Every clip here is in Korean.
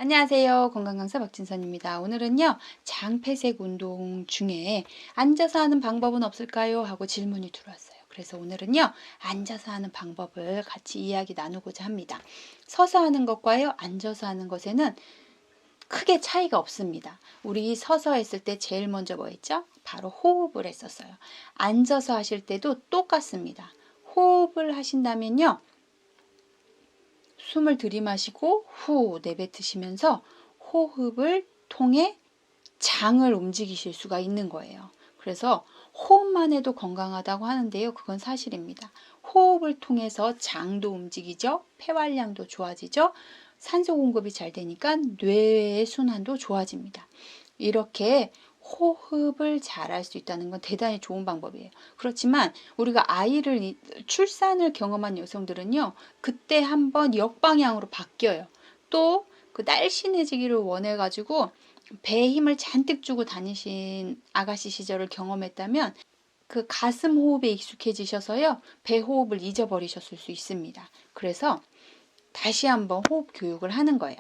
안녕하세요. 건강강사 박진선입니다. 오늘은요, 장폐색 운동 중에 앉아서 하는 방법은 없을까요? 하고 질문이 들어왔어요. 그래서 오늘은요, 앉아서 하는 방법을 같이 이야기 나누고자 합니다. 서서 하는 것과요, 앉아서 하는 것에는 크게 차이가 없습니다. 우리 서서 했을 때 제일 먼저 뭐 했죠? 바로 호흡을 했었어요. 앉아서 하실 때도 똑같습니다. 호흡을 하신다면요, 숨을 들이마시고 후 내뱉으시면서 호흡을 통해 장을 움직이실 수가 있는 거예요. 그래서 호흡만 해도 건강하다고 하는데요. 그건 사실입니다. 호흡을 통해서 장도 움직이죠. 폐활량도 좋아지죠. 산소 공급이 잘 되니까 뇌의 순환도 좋아집니다. 이렇게 호흡을 잘할 수 있다는 건 대단히 좋은 방법이에요. 그렇지만 우리가 출산을 경험한 여성들은요, 그때 한번 역방향으로 바뀌어요. 또 그 날씬해지기를 원해가지고 배에 힘을 잔뜩 주고 다니신 아가씨 시절을 경험했다면 그 가슴 호흡에 익숙해지셔서요, 배 호흡을 잊어버리셨을 수 있습니다. 그래서 다시 한번 호흡 교육을 하는 거예요.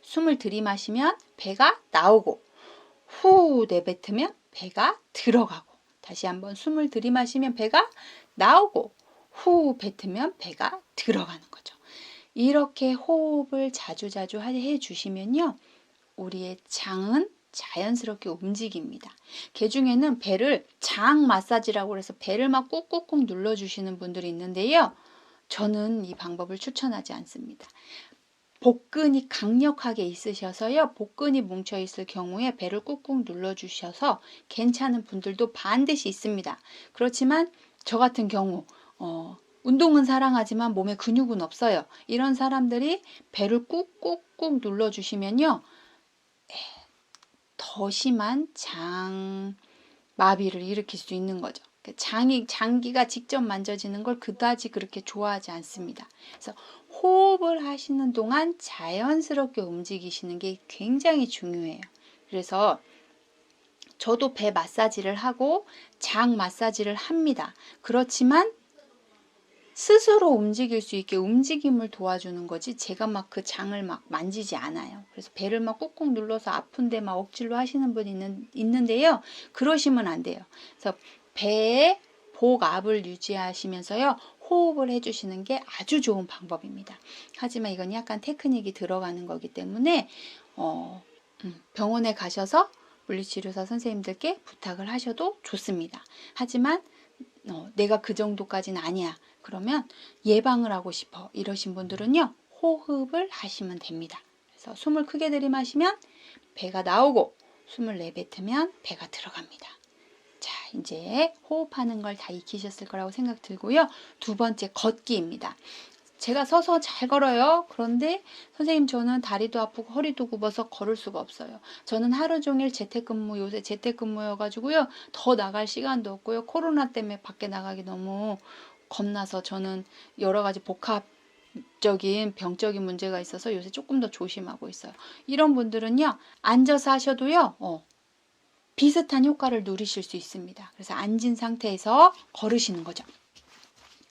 숨을 들이마시면 배가 나오고, 후 내뱉으면 배가 들어가고, 다시 한번 숨을 들이마시면 배가 나오고, 후 뱉으면 배가 들어가는 거죠. 이렇게 호흡을 자주자주 해주시면요, 우리의 장은 자연스럽게 움직입니다. 개 중에는 배를 장 마사지라고 해서 배를 막 꾹꾹꾹 눌러주시는 분들이 있는데요, 저는 이 방법을 추천하지 않습니다. 복근이 강력하게 있으셔서요, 복근이 뭉쳐 있을 경우에 배를 꾹꾹 눌러주셔서 괜찮은 분들도 반드시 있습니다. 그렇지만 저 같은 경우 운동은 사랑하지만 몸에 근육은 없어요. 이런 사람들이 배를 꾹꾹꾹 눌러주시면요, 더 심한 장 마비를 일으킬 수 있는 거죠. 장기가 직접 만져지는 걸 그다지 그렇게 좋아하지 않습니다. 그래서 호흡을 하시는 동안 자연스럽게 움직이시는 게 굉장히 중요해요. 그래서 저도 배 마사지를 하고 장 마사지를 합니다. 그렇지만 스스로 움직일 수 있게 움직임을 도와주는 거지 제가 막 그 장을 막 만지지 않아요. 그래서 배를 막 꾹꾹 눌러서 아픈데 막 억지로 하시는 분이 있는데요. 그러시면 안 돼요. 그래서 배의 복압을 유지하시면서요, 호흡을 해주시는 게 아주 좋은 방법입니다. 하지만 이건 약간 테크닉이 들어가는 거기 때문에 병원에 가셔서 물리치료사 선생님들께 부탁을 하셔도 좋습니다. 하지만 내가 그 정도까지는 아니야. 그러면 예방을 하고 싶어. 이러신 분들은요, 호흡을 하시면 됩니다. 그래서 숨을 크게 들이마시면 배가 나오고, 숨을 내뱉으면 배가 들어갑니다. 자, 이제 호흡하는 걸 다 익히셨을 거라고 생각 들고요. 두 번째, 걷기입니다. 제가 서서 잘 걸어요. 그런데 선생님, 저는 다리도 아프고 허리도 굽어서 걸을 수가 없어요. 저는 하루 종일 요새 재택근무여가지고요, 더 나갈 시간도 없고요. 코로나 때문에 밖에 나가기 너무 겁나서 저는 여러 가지 복합적인 병적인 문제가 있어서 요새 조금 더 조심하고 있어요. 이런 분들은요, 앉아서 하셔도요, 비슷한 효과를 누리실 수 있습니다. 그래서 앉은 상태에서 걸으시는 거죠.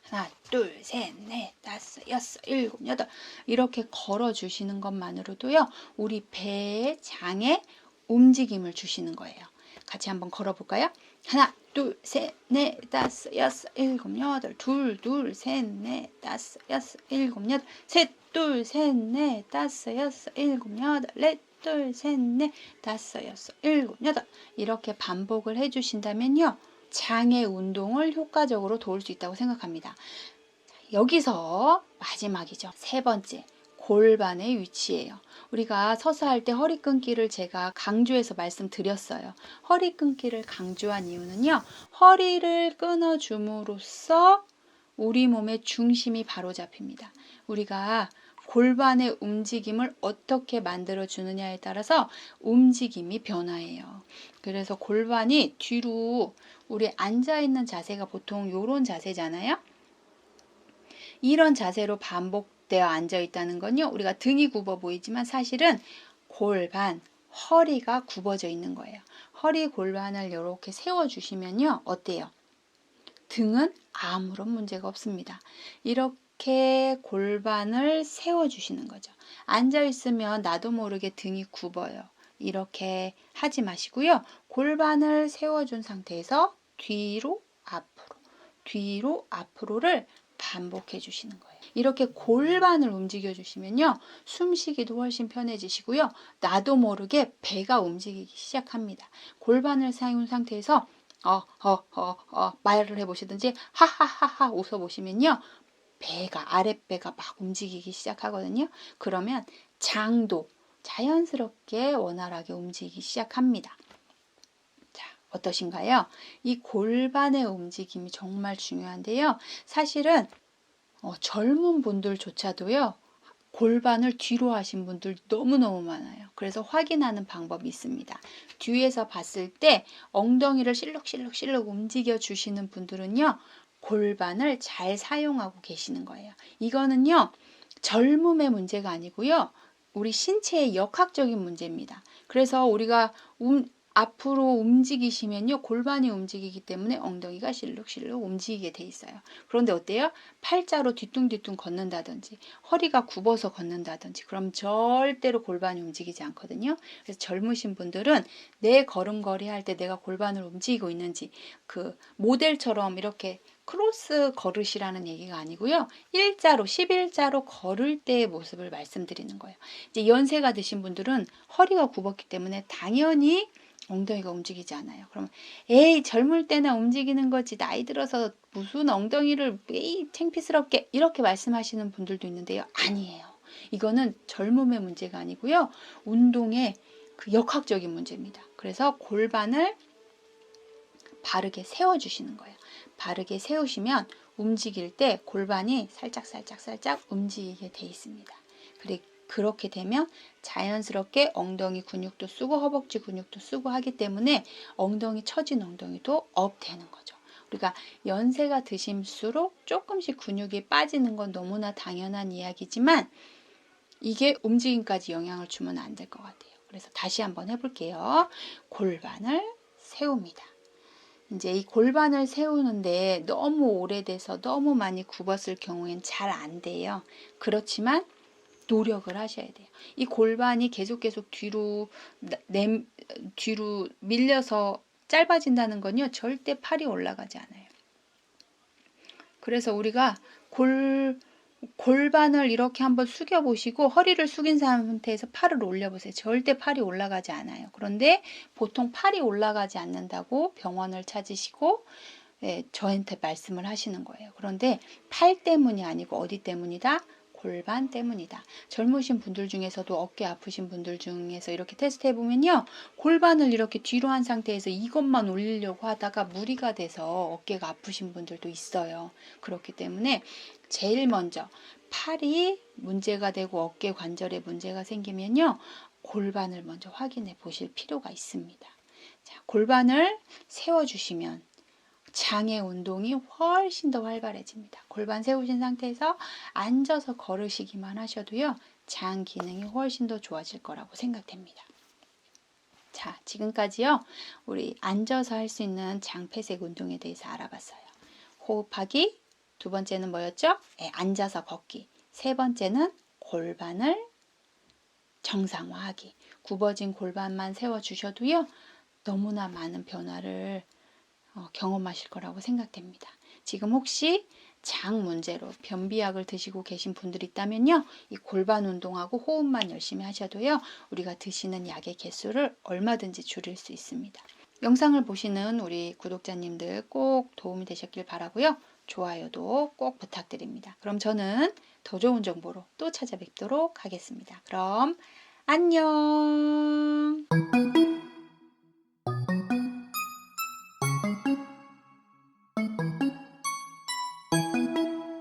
하나, 둘, 셋, 넷, 다섯, 여섯, 일곱, 여덟, 이렇게 걸어주시는 것만으로도요, 우리 배의 장에 움직임을 주시는 거예요. 같이 한번 걸어볼까요? 하나, 둘, 셋, 넷, 다섯, 여섯, 일곱, 여덟, 둘, 둘, 셋, 넷, 다섯, 여섯, 일곱, 여덟, 셋, 둘, 셋, 넷, 다섯, 여섯, 일곱, 여덟, 넷, 둘, 셋, 넷, 다섯, 여섯, 일곱, 여덟, 이렇게 반복을 해주신다면요, 장의 운동을 효과적으로 도울 수 있다고 생각합니다. 여기서 마지막이죠. 세 번째, 골반의 위치예요. 우리가 서서 할 때 허리 끊기를 제가 강조해서 말씀드렸어요. 허리 끊기를 강조한 이유는요, 허리를 끊어줌으로써 우리 몸의 중심이 바로 잡힙니다. 우리가 골반의 움직임을 어떻게 만들어 주느냐에 따라서 움직임이 변화해요. 그래서 골반이 뒤로, 우리 앉아있는 자세가 보통 이런 자세잖아요. 이런 자세로 반복되어 앉아있다는 건요, 우리가 등이 굽어 보이지만 사실은 골반, 허리가 굽어져 있는 거예요. 허리 골반을 이렇게 세워주시면요, 어때요? 등은 아무런 문제가 없습니다. 이렇게 이렇게 골반을 세워주시는 거죠. 앉아있으면 나도 모르게 등이 굽어요. 이렇게 하지 마시고요. 골반을 세워준 상태에서 뒤로 앞으로를 반복해 주시는 거예요. 이렇게 골반을 움직여 주시면요. 숨쉬기도 훨씬 편해지시고요. 나도 모르게 배가 움직이기 시작합니다. 골반을 세운 상태에서 말을 해보시든지 하하하하 웃어보시면요. 아랫배가 막 움직이기 시작하거든요. 그러면 장도 자연스럽게 원활하게 움직이기 시작합니다. 자, 어떠신가요? 이 골반의 움직임이 정말 중요한데요. 사실은 젊은 분들조차도요. 골반을 뒤로 하신 분들 너무너무 많아요. 그래서 확인하는 방법이 있습니다. 뒤에서 봤을 때 엉덩이를 실룩실룩 움직여 주시는 분들은요. 골반을 잘 사용하고 계시는 거예요. 이거는요. 젊음의 문제가 아니고요. 우리 신체의 역학적인 문제입니다. 그래서 우리가 앞으로 움직이시면요. 골반이 움직이기 때문에 엉덩이가 실룩실룩 움직이게 돼 있어요. 그런데 어때요? 팔자로 뒤뚱뒤뚱 걷는다든지 허리가 굽어서 걷는다든지 그럼 절대로 골반이 움직이지 않거든요. 그래서 젊으신 분들은 내 걸음걸이 할 때 내가 골반을 움직이고 있는지 그 모델처럼 이렇게 크로스 걸으시라는 얘기가 아니고요. 일자로 11자로 걸을 때의 모습을 말씀드리는 거예요. 이제 연세가 드신 분들은 허리가 굽었기 때문에 당연히 엉덩이가 움직이지 않아요. 그러면 에이 젊을 때나 움직이는 거지 나이 들어서 무슨 엉덩이를 에이 창피스럽게 이렇게 말씀하시는 분들도 있는데요. 아니에요. 이거는 젊음의 문제가 아니고요. 운동의 그 역학적인 문제입니다. 그래서 골반을 바르게 세워주시는 거예요. 바르게 세우시면 움직일 때 골반이 살짝 움직이게 돼 있습니다. 그렇게 되면 자연스럽게 엉덩이 근육도 쓰고 허벅지 근육도 쓰고 하기 때문에 처진 엉덩이도 업 되는 거죠. 우리가 연세가 드실수록 조금씩 근육이 빠지는 건 너무나 당연한 이야기지만 이게 움직임까지 영향을 주면 안 될 것 같아요. 그래서 다시 한번 해볼게요. 골반을 세웁니다. 이제 이 골반을 세우는데 너무 오래돼서 너무 많이 굽었을 경우엔 잘 안 돼요. 그렇지만 노력을 하셔야 돼요. 이 골반이 계속 뒤로 밀려서 짧아진다는 건요. 절대 팔이 올라가지 않아요. 그래서 우리가 골반을 이렇게 한번 숙여 보시고 허리를 숙인 상태에서 팔을 올려 보세요. 절대 팔이 올라가지 않아요. 그런데 보통 팔이 올라가지 않는다고 병원을 찾으시고 저한테 말씀을 하시는 거예요. 그런데 팔 때문이 아니고 어디 때문이다? 골반 때문이다. 젊으신 분들 중에서도 어깨 아프신 분들 중에서 이렇게 테스트 해보면요. 골반을 이렇게 뒤로 한 상태에서 이것만 올리려고 하다가 무리가 돼서 어깨가 아프신 분들도 있어요. 그렇기 때문에 제일 먼저 팔이 문제가 되고 어깨 관절에 문제가 생기면요. 골반을 먼저 확인해 보실 필요가 있습니다. 자, 골반을 세워주시면 장의 운동이 훨씬 더 활발해집니다. 골반 세우신 상태에서 앉아서 걸으시기만 하셔도요. 장 기능이 훨씬 더 좋아질 거라고 생각됩니다. 자, 지금까지요. 우리 앉아서 할 수 있는 장폐색 운동에 대해서 알아봤어요. 호흡하기, 두 번째는 뭐였죠? 앉아서 걷기. 세 번째는 골반을 정상화하기. 굽어진 골반만 세워주셔도요. 너무나 많은 변화를 경험하실 거라고 생각됩니다. 지금 혹시 장 문제로 변비약을 드시고 계신 분들이 있다면요. 이 골반 운동하고 호흡만 열심히 하셔도요. 우리가 드시는 약의 개수를 얼마든지 줄일 수 있습니다. 영상을 보시는 우리 구독자님들 꼭 도움이 되셨길 바라고요. 좋아요도 꼭 부탁드립니다. 그럼 저는 더 좋은 정보로 또 찾아뵙도록 하겠습니다. 그럼 안녕.